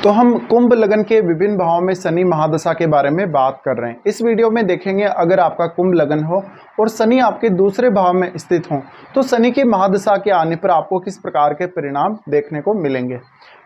तो हम कुंभ लगन के विभिन्न भावों में शनि महादशा के बारे में बात कर रहे हैं। इस वीडियो में देखेंगे अगर आपका कुंभ लगन हो और शनि आपके दूसरे भाव में स्थित हो तो शनि की महादशा के आने पर आपको किस प्रकार के परिणाम देखने को मिलेंगे।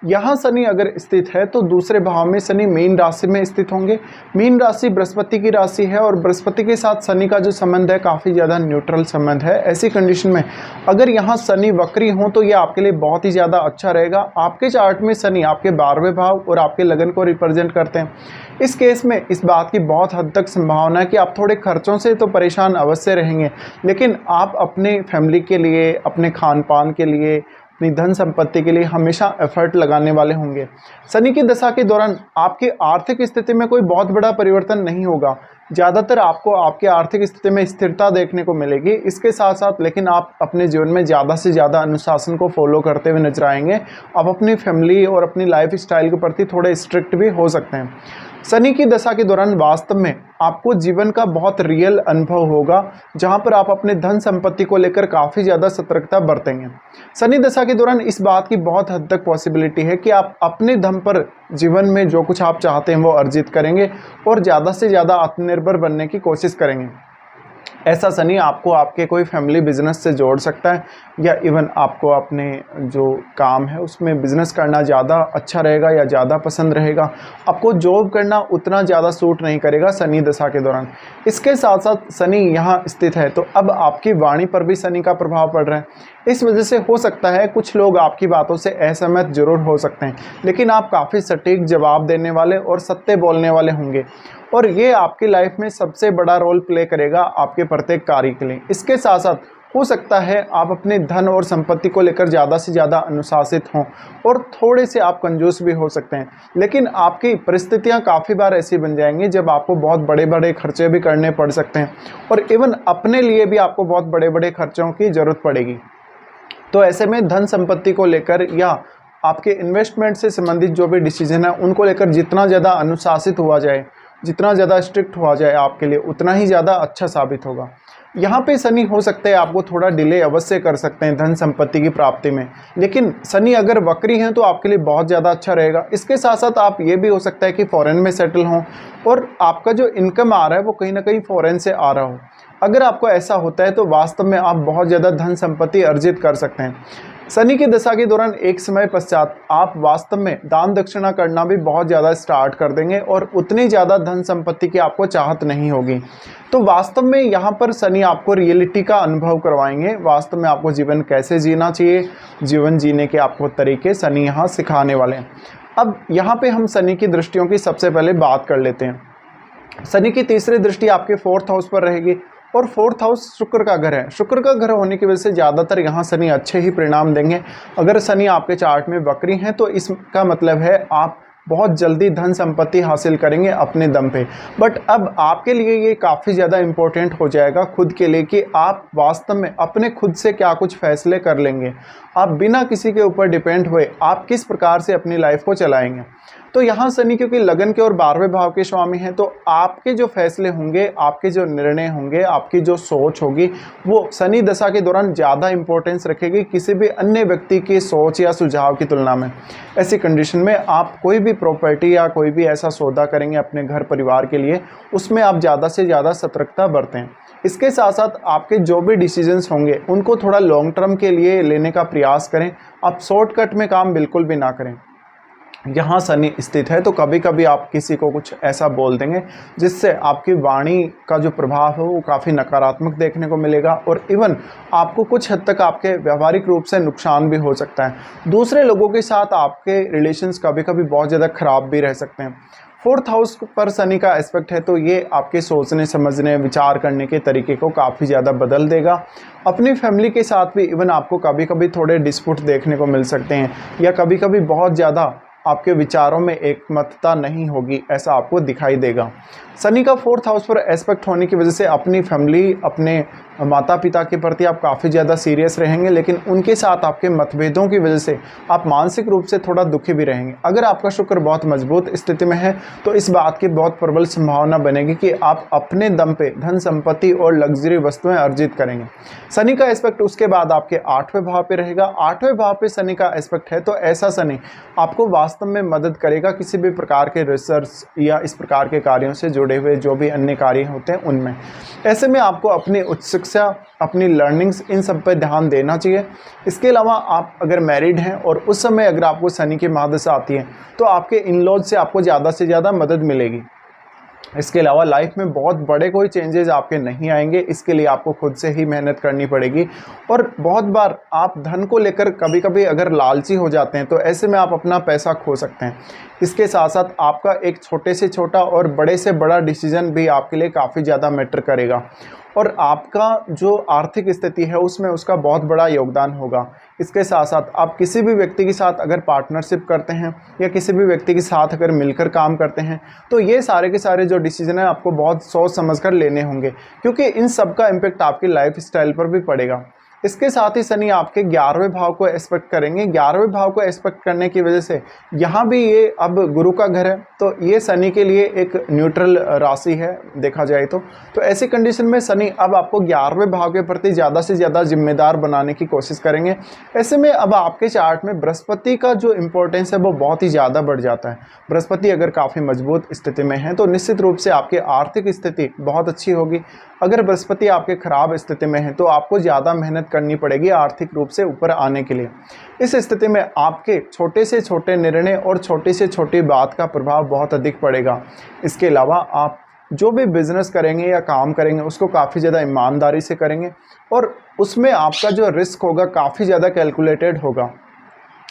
यहाँ शनि अगर स्थित है तो दूसरे भाव में शनि मीन राशि में स्थित होंगे। मीन राशि बृहस्पति की राशि है और बृहस्पति के साथ शनि का जो संबंध है काफ़ी ज़्यादा न्यूट्रल संबंध है। ऐसी कंडीशन में अगर यहाँ शनि वक्री हो तो ये आपके लिए बहुत ही ज़्यादा अच्छा रहेगा। आपके चार्ट में शनि आपके 12वें भाव और आपके लगन को रिप्रेजेंट करते हैं। इस केस में इस बात की बहुत हद तक संभावना है कि आप थोड़े खर्चों से तो परेशान अवश्य रहेंगे, लेकिन आप अपने फैमिली के लिए, अपने खान पान के लिए, अपनी धन संपत्ति के लिए हमेशा एफर्ट लगाने वाले होंगे। शनि की दशा के दौरान आपकी आर्थिक स्थिति में कोई बहुत बड़ा परिवर्तन नहीं होगा। ज़्यादातर आपको आपकी आर्थिक स्थिति में स्थिरता देखने को मिलेगी। इसके साथ साथ लेकिन आप अपने जीवन में ज़्यादा से ज़्यादा अनुशासन को फॉलो करते हुए नजर आएंगे। आप अपनी फैमिली और अपनी लाइफ स्टाइल के प्रति थोड़े स्ट्रिक्ट भी हो सकते हैं। शनि की दशा के दौरान वास्तव में आपको जीवन का बहुत रियल अनुभव होगा, जहां पर आप अपने धन संपत्ति को लेकर काफ़ी ज़्यादा सतर्कता बरतेंगे। शनि दशा के दौरान इस बात की बहुत हद तक पॉसिबिलिटी है कि आप अपने दम पर जीवन में जो कुछ आप चाहते हैं वो अर्जित करेंगे और ज़्यादा से ज़्यादा आत्मनिर्भर बनने की कोशिश करेंगे। ऐसा शनि आपको आपके कोई फैमिली बिजनेस से जोड़ सकता है या इवन आपको अपने जो काम है उसमें बिजनेस करना ज़्यादा अच्छा रहेगा या ज़्यादा पसंद रहेगा। आपको जॉब करना उतना ज़्यादा सूट नहीं करेगा शनि दशा के दौरान। इसके साथ साथ शनि यहाँ स्थित है तो अब आपकी वाणी पर भी शनि का प्रभाव पड़ रहा है। इस वजह से हो सकता है कुछ लोग आपकी बातों से असहमत जरूर हो सकते हैं, लेकिन आप काफ़ी सटीक जवाब देने वाले और सत्य बोलने वाले होंगे और ये आपकी लाइफ में सबसे बड़ा रोल प्ले करेगा आपके प्रत्येक कार्य के लिए। इसके साथ साथ हो सकता है आप अपने धन और संपत्ति को लेकर ज़्यादा से ज़्यादा अनुशासित हों और थोड़े से आप कंजूस भी हो सकते हैं, लेकिन आपकी परिस्थितियां काफ़ी बार ऐसी बन जाएंगी जब आपको बहुत बड़े बड़े खर्चे भी करने पड़ सकते हैं और इवन अपने लिए भी आपको बहुत बड़े बड़े खर्चों की ज़रूरत पड़ेगी। तो ऐसे में धन संपत्ति को लेकर या आपके इन्वेस्टमेंट से संबंधित जो भी डिसीजन है उनको लेकर जितना ज़्यादा अनुशासित हुआ जाए, जितना ज़्यादा स्ट्रिक्ट हुआ जाए आपके लिए उतना ही ज़्यादा अच्छा साबित होगा। यहाँ पे शनि हो सकता है आपको थोड़ा डिले अवश्य कर सकते हैं धन संपत्ति की प्राप्ति में, लेकिन शनि अगर वक्री हैं तो आपके लिए बहुत ज़्यादा अच्छा रहेगा। इसके साथ साथ आप ये भी हो सकता है कि फॉरेन में सेटल हों और आपका जो इनकम आ रहा है वो कहीं ना कहीं फॉरेन से आ रहा हो। अगर आपको ऐसा होता है तो वास्तव में आप बहुत ज़्यादा धन संपत्ति अर्जित कर सकते हैं। शनि की दशा के दौरान एक समय पश्चात आप वास्तव में दान दक्षिणा करना भी बहुत ज़्यादा स्टार्ट कर देंगे और उतनी ज़्यादा धन संपत्ति की आपको चाहत नहीं होगी। तो वास्तव में यहाँ पर शनि आपको रियलिटी का अनुभव करवाएंगे। वास्तव में आपको जीवन कैसे जीना चाहिए, जीवन जीने के आपको तरीके शनि यहाँ सिखाने वाले हैं। अब यहाँ पे हम शनि की दृष्टियों की सबसे पहले बात कर लेते हैं। शनि की तीसरी दृष्टि आपके 4th हाउस पर रहेगी और 4th हाउस शुक्र का घर है। शुक्र का घर होने की वजह से ज़्यादातर यहाँ शनि अच्छे ही परिणाम देंगे। अगर शनि आपके चार्ट में वक्री हैं तो इसका मतलब है आप बहुत जल्दी धन संपत्ति हासिल करेंगे अपने दम पे। बट अब आपके लिए ये काफ़ी ज़्यादा इम्पोर्टेंट हो जाएगा खुद के लिए कि आप वास्तव में अपने खुद से क्या कुछ फैसले कर लेंगे। आप बिना किसी के ऊपर डिपेंड हुए आप किस प्रकार से अपनी लाइफ को चलाएंगे। तो यहाँ शनि क्योंकि लगन के और 12वें भाव के स्वामी हैं तो आपके जो फैसले होंगे, आपके जो निर्णय होंगे, आपकी जो सोच होगी वो शनि दशा के दौरान ज़्यादा इंपॉर्टेंस रखेगी किसी भी अन्य व्यक्ति की सोच या सुझाव की तुलना में। ऐसी कंडीशन में आप कोई भी प्रॉपर्टी या कोई भी ऐसा सौदा करेंगे अपने घर परिवार के लिए, उसमें आप ज़्यादा से ज़्यादा सतर्कता बरतें। इसके साथ साथ आपके जो भी डिसीजंस होंगे उनको थोड़ा लॉन्ग टर्म के लिए लेने का प्रयास करें। आप शॉर्टकट में काम बिल्कुल भी ना करें। यहाँ शनि स्थित है तो कभी कभी आप किसी को कुछ ऐसा बोल देंगे जिससे आपकी वाणी का जो प्रभाव है वो काफ़ी नकारात्मक देखने को मिलेगा और इवन आपको कुछ हद तक आपके व्यावहारिक रूप से नुकसान भी हो सकता है। दूसरे लोगों के साथ आपके रिलेशंस कभी कभी बहुत ज़्यादा ख़राब भी रह सकते हैं। 4th हाउस पर शनि का एस्पेक्ट है तो ये आपके सोचने, समझने, विचार करने के तरीके को काफ़ी ज़्यादा बदल देगा। अपनी फैमिली के साथ भी इवन आपको कभी कभी थोड़े डिस्प्यूट देखने को मिल सकते हैं या कभी कभी बहुत ज़्यादा आपके विचारों में एकमतता नहीं होगी, ऐसा आपको दिखाई देगा। शनि का 4th हाउस पर एस्पेक्ट होने की वजह से अपनी फैमिली, अपने माता पिता के प्रति आप काफ़ी ज़्यादा सीरियस रहेंगे, लेकिन उनके साथ आपके मतभेदों की वजह से आप मानसिक रूप से थोड़ा दुखी भी रहेंगे। अगर आपका शुक्र बहुत मजबूत स्थिति में है तो इस बात की बहुत प्रबल संभावना बनेगी कि आप अपने दम पे धन संपत्ति और लग्जरी वस्तुएं अर्जित करेंगे। शनि का एस्पेक्ट उसके बाद आपके 8वें भाव पे रहेगा। 8वें भाव पे शनि का एस्पेक्ट है तो ऐसा शनि आपको वास्तव वास्तव में मदद करेगा किसी भी प्रकार के रिसर्च या इस प्रकार के कार्यों से जुड़े हुए जो भी अन्य कार्य होते हैं उनमें। ऐसे में आपको अपनी उच्च शिक्षा, अपनी लर्निंग्स, इन सब पर ध्यान देना चाहिए। इसके अलावा आप अगर मैरिड हैं और उस समय अगर आपको शनि की महादशा आती है तो आपके इन लॉज से आपको ज़्यादा से ज़्यादा मदद मिलेगी। इसके अलावा लाइफ में बहुत बड़े कोई चेंजेस आपके नहीं आएंगे, इसके लिए आपको खुद से ही मेहनत करनी पड़ेगी। और बहुत बार आप धन को लेकर कभी कभी अगर लालची हो जाते हैं तो ऐसे में आप अपना पैसा खो सकते हैं। इसके साथ साथ आपका एक छोटे से छोटा और बड़े से बड़ा डिसीजन भी आपके लिए काफ़ी ज़्यादा मैटर करेगा और आपका जो आर्थिक स्थिति है उसमें उसका बहुत बड़ा योगदान होगा। इसके साथ साथ आप किसी भी व्यक्ति के साथ अगर पार्टनरशिप करते हैं या किसी भी व्यक्ति के साथ अगर मिलकर काम करते हैं तो ये सारे के सारे जो डिसीजन है आपको बहुत सोच समझ कर लेने होंगे, क्योंकि इन सब का इम्पेक्ट आपकी लाइफ स्टाइल पर भी पड़ेगा। इसके साथ ही शनि आपके 11वें भाव को एस्पेक्ट करेंगे। 11वें भाव को एस्पेक्ट करने की वजह से यहाँ भी ये अब गुरु का घर है, तो ये शनि के लिए एक न्यूट्रल राशि है देखा जाए तो ऐसी कंडीशन में शनि अब आपको 11वें भाव के प्रति ज़्यादा से ज़्यादा जिम्मेदार बनाने की कोशिश करेंगे। ऐसे में अब आपके चार्ट में बृहस्पति का जो इम्पोर्टेंस है वो बहुत ही ज़्यादा बढ़ जाता है। बृहस्पति अगर काफ़ी मजबूत स्थिति में है तो निश्चित रूप से आपकी आर्थिक स्थिति बहुत अच्छी होगी। अगर बृहस्पति आपके खराब स्थिति में है तो आपको ज़्यादा मेहनत करनी पड़ेगी आर्थिक रूप से ऊपर आने के लिए। इस स्थिति में आपके छोटे से छोटे निर्णय और छोटी से छोटी बात का प्रभाव बहुत अधिक पड़ेगा। इसके अलावा आप जो भी बिजनेस करेंगे या काम करेंगे उसको काफ़ी ज़्यादा ईमानदारी से करेंगे और उसमें आपका जो रिस्क होगा काफ़ी ज़्यादा कैलकुलेटेड होगा।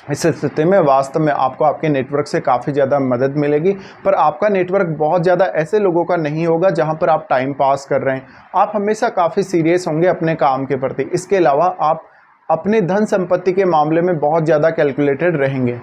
इस स्थिति में वास्तव में आपको आपके नेटवर्क से काफ़ी ज़्यादा मदद मिलेगी, पर आपका नेटवर्क बहुत ज़्यादा ऐसे लोगों का नहीं होगा जहां पर आप टाइम पास कर रहे हैं। आप हमेशा काफ़ी सीरियस होंगे अपने काम के प्रति। इसके अलावा आप अपने धन संपत्ति के मामले में बहुत ज़्यादा कैलकुलेटेड रहेंगे।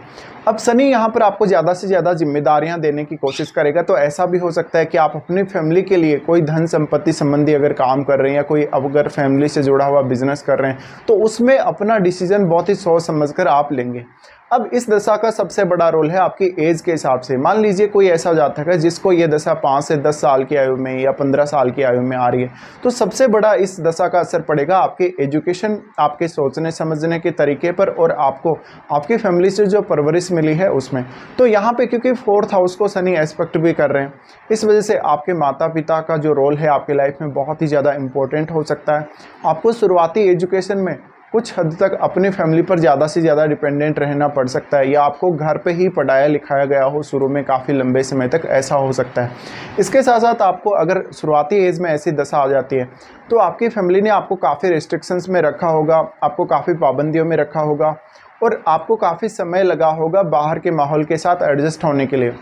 अब शनि यहाँ पर आपको ज़्यादा से ज़्यादा जिम्मेदारियाँ देने की कोशिश करेगा, तो ऐसा भी हो सकता है कि आप अपनी फैमिली के लिए कोई धन संपत्ति संबंधी अगर काम कर रहे हैं या कोई अगर फैमिली से जुड़ा हुआ बिजनेस कर रहे हैं तो उसमें अपना डिसीजन बहुत ही सोच समझ कर आप लेंगे। अब इस दशा का सबसे बड़ा रोल है आपकी एज के हिसाब से। मान लीजिए कोई ऐसा जातक है जिसको ये दशा 5 से 10 साल की आयु में या 15 साल की आयु में आ रही है, तो सबसे बड़ा इस दशा का असर पड़ेगा आपके एजुकेशन, आपके सोचने समझने के तरीके पर और आपको आपकी फैमिली से जो परवरिश मिली है उसमें। तो यहाँ पे क्योंकि 4th हाउस को शनि एस्पेक्ट भी कर रहे हैं, इस वजह से आपके माता पिता का जो रोल है आपकी लाइफ में बहुत ही ज़्यादा इंपॉर्टेंट हो सकता है। आपको शुरुआती एजुकेशन में कुछ हद तक अपनी फैमिली पर ज़्यादा से ज़्यादा डिपेंडेंट रहना पड़ सकता है, या आपको घर पे ही पढ़ाया लिखाया गया हो शुरू में काफ़ी लंबे समय तक, ऐसा हो सकता है। इसके साथ साथ आपको अगर शुरुआती एज में ऐसी दशा आ जाती है तो आपकी फैमिली ने आपको काफ़ी रिस्ट्रिक्शंस में रखा होगा, आपको काफ़ी पाबंदियों में रखा होगा और आपको काफ़ी समय लगा होगा बाहर के माहौल के साथ एडजस्ट होने के लिए।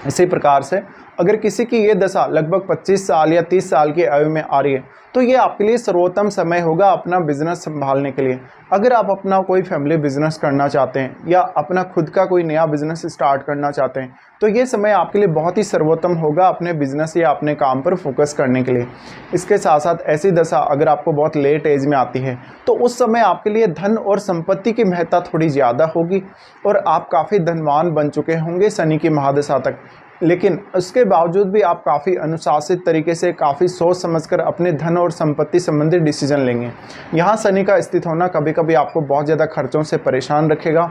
इसी प्रकार से अगर किसी की ये दशा लगभग 25 साल या 30 साल की आयु में आ रही है तो ये आपके लिए सर्वोत्तम समय होगा अपना बिजनेस संभालने के लिए। अगर आप अपना कोई फैमिली बिजनेस करना चाहते हैं या अपना खुद का कोई नया बिजनेस स्टार्ट करना चाहते हैं तो ये समय आपके लिए बहुत ही सर्वोत्तम होगा अपने बिजनेस या अपने काम पर फोकस करने के लिए। इसके साथ साथ ऐसी दशा अगर आपको बहुत लेट एज में आती है तो उस समय आपके लिए धन और संपत्ति की महत्ता थोड़ी ज़्यादा होगी और आप काफ़ी धनवान बन चुके होंगे शनि की महादशा तक, लेकिन उसके बावजूद भी आप काफ़ी अनुशासित तरीके से काफ़ी सोच समझकर अपने धन और संपत्ति संबंधी डिसीजन लेंगे। यहाँ शनि का स्थित होना कभी कभी आपको बहुत ज़्यादा खर्चों से परेशान रखेगा,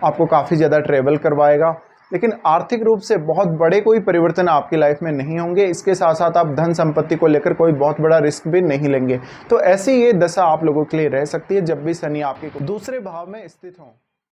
आपको काफ़ी ज़्यादा ट्रैवल करवाएगा, लेकिन आर्थिक रूप से बहुत बड़े कोई परिवर्तन आपकी लाइफ में नहीं होंगे। इसके साथ साथ आप धन संपत्ति को लेकर कोई बहुत बड़ा रिस्क भी नहीं लेंगे। तो ऐसी ये दशा आप लोगों के लिए रह सकती है जब भी शनि आपके दूसरे भाव में स्थित हो।